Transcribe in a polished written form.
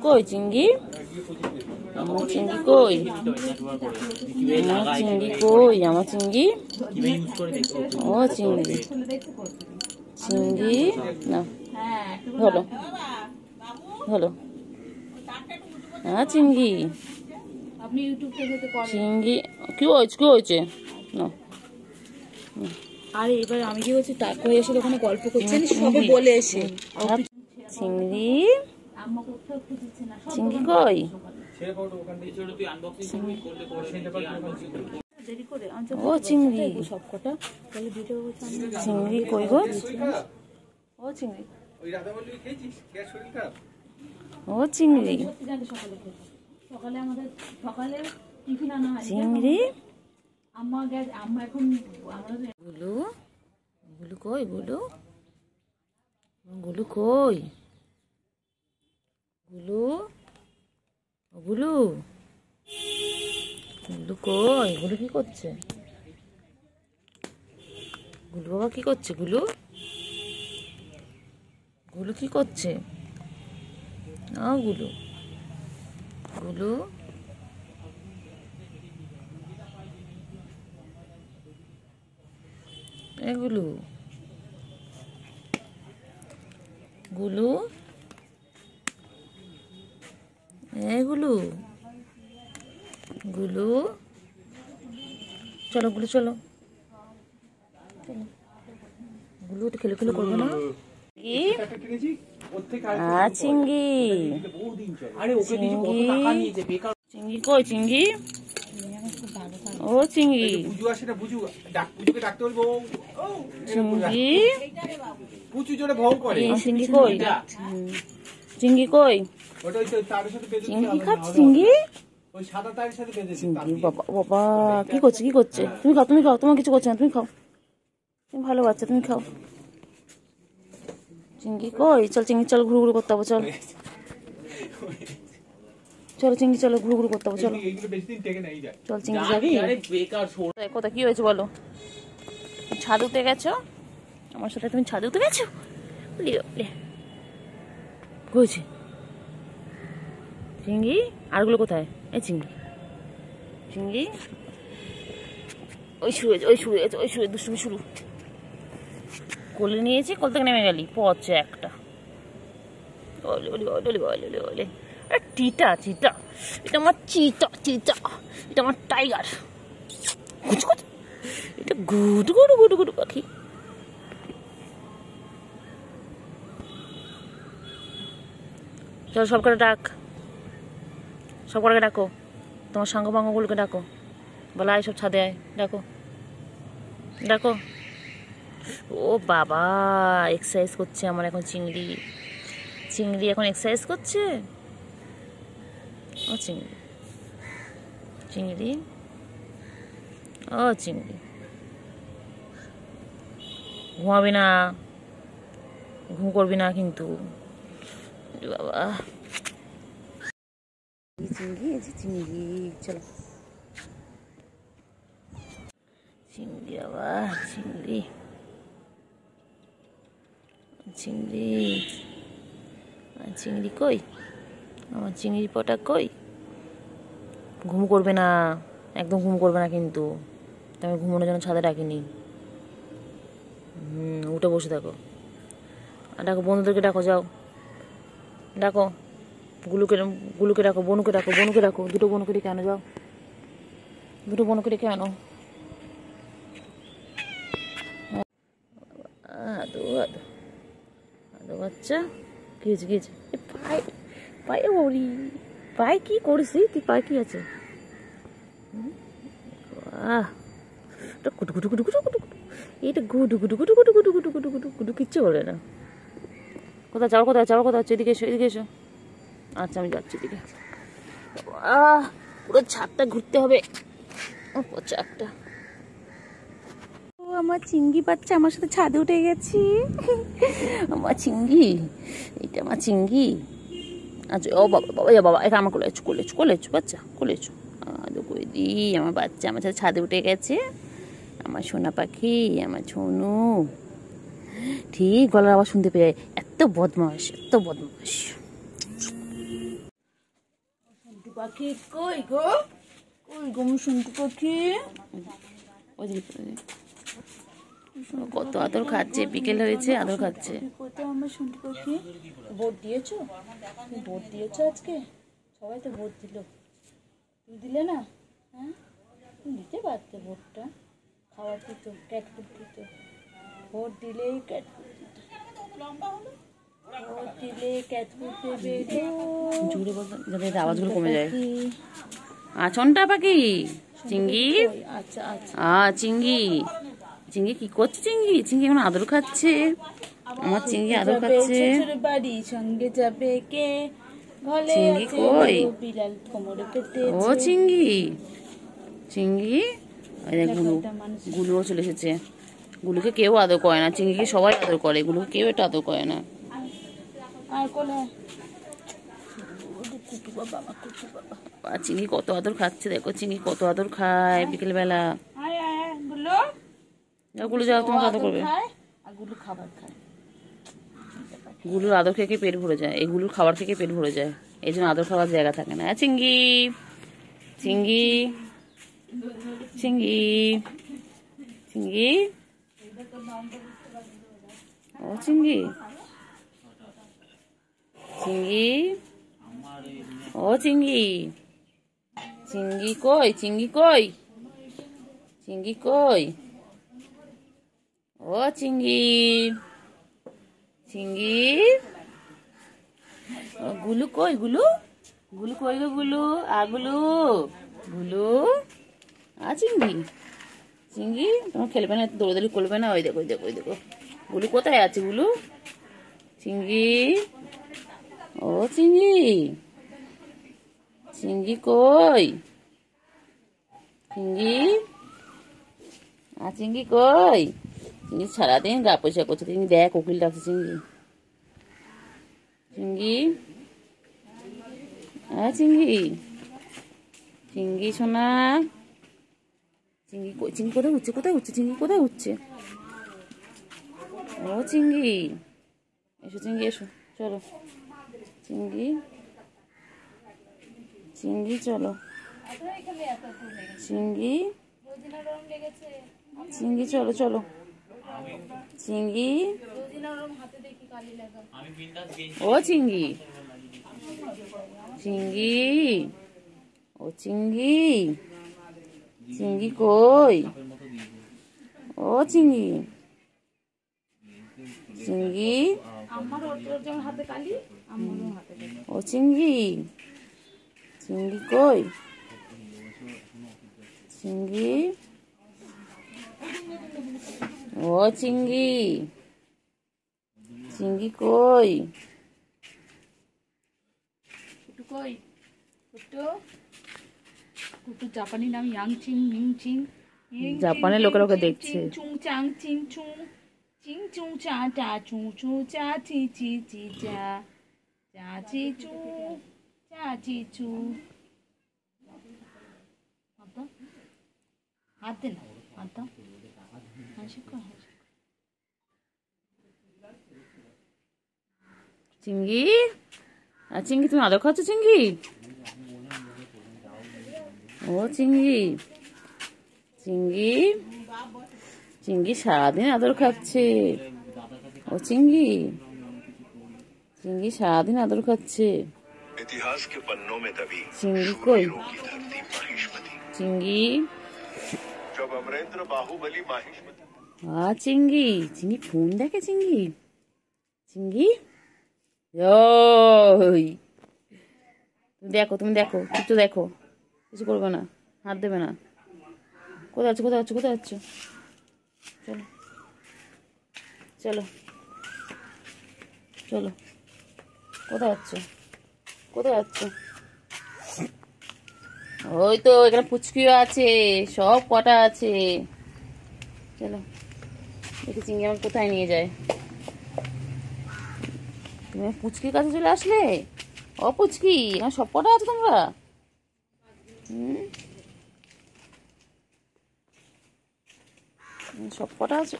কই চিংড়ি? আমার চিংড়ি কই? আমার চিংড়ি কই? আমার চিংড়ি? ও চিংড়ি, চিংড়ি না হলো হলো। হ্যাঁ চিংড়ি, চিংড়ি কি হয়েছে? কি হয়েছে না? আরে এবার আমি কি বলছি, তারপরে এসে ওখানে গল্প করছেন সবে বলে এসে চিংড়ি, চিংড়ি কই? ও চিংড়ি, সব কটা তাহলে ভিডিও চিংড়ি কই গো? ও চিংড়ি, ও চিংড়ি, সকালে আমাদের সকালে টিফিন আনা হয় চিংড়ি। আম্মা এখন আমাদের গুলু, গুলু কই? গুলু, গুলু কই? গুলু, গুলু, গুলু কই? গুলু কি করছে? গুলু বাবা কি করছে? গুলু, গুলু কি করছে? গুলু, গুলু, এগুলো গুলু, এগুলো গুলু, চলো গুলু চলো, গুলু তো খেলে খেলে করবে না। চিংড়ি, চিংড়ি কই? চিংড়ি, ও চিংড়ি, চিংড়ি কই? চিংড়ি কই? চিংড়ি কি খাচ্ছে? চিংড়ি, চিংড়ি বাবা বাবা কি করছে? কি করছে? তুমি খাও, তুমি খাও, তোমার কিছু করছে না, তুমি খাও, তুমি ভালো বাচ্চা, তুমি খাও। চিংড়ি কই? চল চিংড়ি, চল ঘুরু ঘুরু করতে হবে, চল চলো চিংড়ি, চলো ঘুরু ঘুরু করতে হবে, চলো চল চিংড়ি যাবি কোথায়? কি হয়েছে বলো? ছাদুতে গেছো আমার সাথে? তুমি ছাদুতে গেছো? হয়েছে চিংড়ি, আরগুলো কোথায়? এই চিংড়ি, চিংড়ি ওই শুয়ে, ওই শুয়ে গেছে, ওই শুয়ে দুষ্টুমি শুরু। কোলে নিয়েছি, কোল থেকে নেমে গেলি পচে একটা। চিতা, চিতা, এটা আমার চিতা, চিতা, এটা আমার টাইগার, এটা গুডু গুডু গুডু গুডু পাখি। চল সব করে ডাক, সব করে ডাকো, তোমার সাঙ্গ পাঙ্গগুলোকে ডাকো, বলা আয় সব ছাদে আয়, ডাকো ডাকো। ও বাবা এক্সারসাইজ করছে আমার এখন চিংড়ি, চিংড়ি এখন এক্সারসাইজ করছে। ও চিংড়ি, চিংড়ি, ও চিংড়ি ঘুমাবি না, ঘুম করবি না কিন্তু বাবা। চিংড়ি, চিংড়ি চলো, চিংড়ি বাবা, চিংড়ি, চিংড়ি, চিংড়ি কই? আমার চিংড়ি পটা কই? ঘুম করবে না, একদম ঘুম করবে না কিন্তু, আমি ঘুমানোর জন্য ছাদে ডাকিনি। উঠে বসে থাকো, ডাকো বন্ধুদেরকে, ডাকো যাও, ডাকো গুলুকে, গুলুকে ডাকো, বনুকে ডাকো, বনুকে ডাকো, দুটো বনুকে ডেকে আনো, যাও দুটো বনুকে ডেকে আনো। আদো আদো আদো বাচ্চা, কি হয়েছে? কি হয়েছে? পায়ে, পায়ে ওরি, পায়ে কি করিস তুই? পায়ে কি আছে? গুটু গুটু গুটু গুটু গুটু, এটা গুটু গুটু গুটু গুটু গুটু গুটু গুটু গুটু গুটু কিচ্ছু বলে না। কোথায় যাও? কোথায় যাও? কোথায় হচ্ছে? এদিকে এসো, এদিকে এসো। আচ্ছা আমি যাচ্ছি এদিকে। পুরো ছাদটা ঘুরতে হবে, একটা। আমার চিংড়ি বাচ্চা আমার সাথে ছাদে উঠে গেছি। আমার চিংড়ি, এটা আমার চিংড়ি। আচ্ছা ও বাবা বাবা, বাবা এটা আমার কোলে এসো, কোলে এসো, কোলে এসো বাচ্চা, কোলে এসো। কই দি আমার বাচ্চা আমার সাথে ছাদে উঠে গেছে, আমার সোনা পাখি, আমার ছোনু। ঠিক গলার আওয়াজ শুনতে পেয়ে, এত বদমাস, এত বদমাস। পাখি কই গো, কই গো আমার সন্টু পাখি? কত আদর খাচ্ছে, বিকেল হয়েছে আদর খাচ্ছে। কোথায় আমার সন্টু পাখি? ভোট দিয়েছো? তুমি ভোট দিয়েছো আজকে? সবাই তো ভোট দিল, তুমি দিলে না? হ্যাঁ, তুমি দিতে পারতে ভোটটা, খাওয়ার দিত, ক্যাট ফুড দিত। ভোট দিলেই ক্যাট ফুড দিত, ভোট দিলে ক্যাট ফুড দেবে গো। জোরে বলতো যাতে আওয়াজগুলো কমে যায়। আচনটা পাখি চিঙ্গি। আচ্ছা আচ্ছা, চিঙ্গি, চিঙ্গি কি করছে? চিঙ্গি, চিঙ্গি এখন আদর খাচ্ছে। আমার চিঙ্গি আদর খাচ্ছে। বাড়ি সঙ্গে যাবে কে? ঘরে চিঙ্গি আছে কই? বিড়াল কোমরে কেটে। ও চিঙ্গি, চিঙ্গি ওই দেখ গুলু, গুলুও চলে এসেছে। গুলুকে কেউ আদর করে না, চিঙ্গিকে সবাই আদর করে, গুলুকে কেউ এটা আদর করে না। আর কোলে কুটু বাবা, আমার কুটু বাবা। আর চিঙ্গি কত আদর খাচ্ছে, দেখো চিঙ্গি কত আদর খায় বিকেল বেলা। আয় আয় গুলো, যাও গুলু যাও, তোমাকে আদর করবে। আর গুলো খাবার খায়। গুলুর আদর খেয়ে পেট ভরে যায়, এই গুলুর খাবার থেকে পেট ভরে যায়, এই জন্য আদর খাওয়ার জায়গা থাকে না। চিঙ্গি, চিঙ্গি, চিঙ্গি, চিঙ্গি, ও চিঙ্গি, চিঙ্গি, ও চিঙ্গি, চিঙ্গি কই? চিঙ্গি কই? চিঙ্গি কই? ও চিঙ্গি, চিঙ্গি, গুলু কই? গুলু, গুলু কই গো? গুলু গুলু, গুলু চিঙ্গি, চিঙ্গি তোমার খেলবে না, দৌড়াদৌড়ি করবে না। ওই দেখো, ওই দেখো, ওই দেখো গুলু কোথায় আছে? গুলু, চিঙ্গি, ও চিঙ্গি, চিঙ্গি কই? চিঙ্গি, চিঙ্গি কই? চিঙ্গি সারাদিন গা পয়সা করছে। চিঙ্গি দেখ কোকিল ডাকছে। চিঙ্গি, চিঙ্গি, চিঙ্গি, চিঙ্গি সোনা, চিঙ্গি কই? চিঙ্গি কোথায় উঠছে? কোথায় উঠছে? চিঙ্গি কোথায় উঠছে? ও চিঙ্গি, এসো চিঙ্গি এসো, চলো চিঙ্গি, চিঙ্গি চলো, চিঙ্গি, চিঙ্গি চলো চলো, চিঙ্গি, ও চিঙ্গি, চিঙ্গি, ও চিঙ্গি, চিঙ্গি কই? ও চিঙ্গি, চিঙ্গি, ও চিঙ্গি, চিঙ্গি কই? চিঙ্গি, ও চিঙ্গি, চিঙ্গি কই? কুটু কই? কুটু, কুটু জাপানি নাম ইয়াং চিং, মিং চিং। জাপানের লোকেরা ওকে দেখছে। চুং চাং চিং চুং, চিং চুং চা টা চুং চুং চা চি চি চি চা, চা চি চু, চা চি চু। হাত দে না, হাত দাও, হাসি কর, হাসি। চিঙ্গি, চিঙ্গি তুমি আদর খাচ্ছ? চিঙ্গি, ও চিঙ্গি, চিঙ্গি, চিঙ্গি সারাদিন আদর খাচ্ছে। ও চিঙ্গি, চিঙ্গি সারাদিন আদর খাচ্ছে। চিঙ্গি কই? চিঙ্গি, চিঙ্গি, চিঙ্গি ফোন দেখে। চিঙ্গি, চিঙ্গি, ওই তুমি দেখো, তুমি দেখো, কিছু দেখো, কিছু করবে না, হাত দেবে না। কোথায় আছো? কোথায় আছো? কোথায় আছো? চলো চলো চলো, কোথায় আছো? কোথায় আছো? ওই তো এখানে পুচকিও আছে, সব কটা আছে। চলো দেখি চিংড়ি আমার কোথায় নিয়ে যায়। তুমি পুচকির কাছে চলে আসলে? ও পুচকি, আমার সব কটা আছে তোমরা? সব কটা আছে।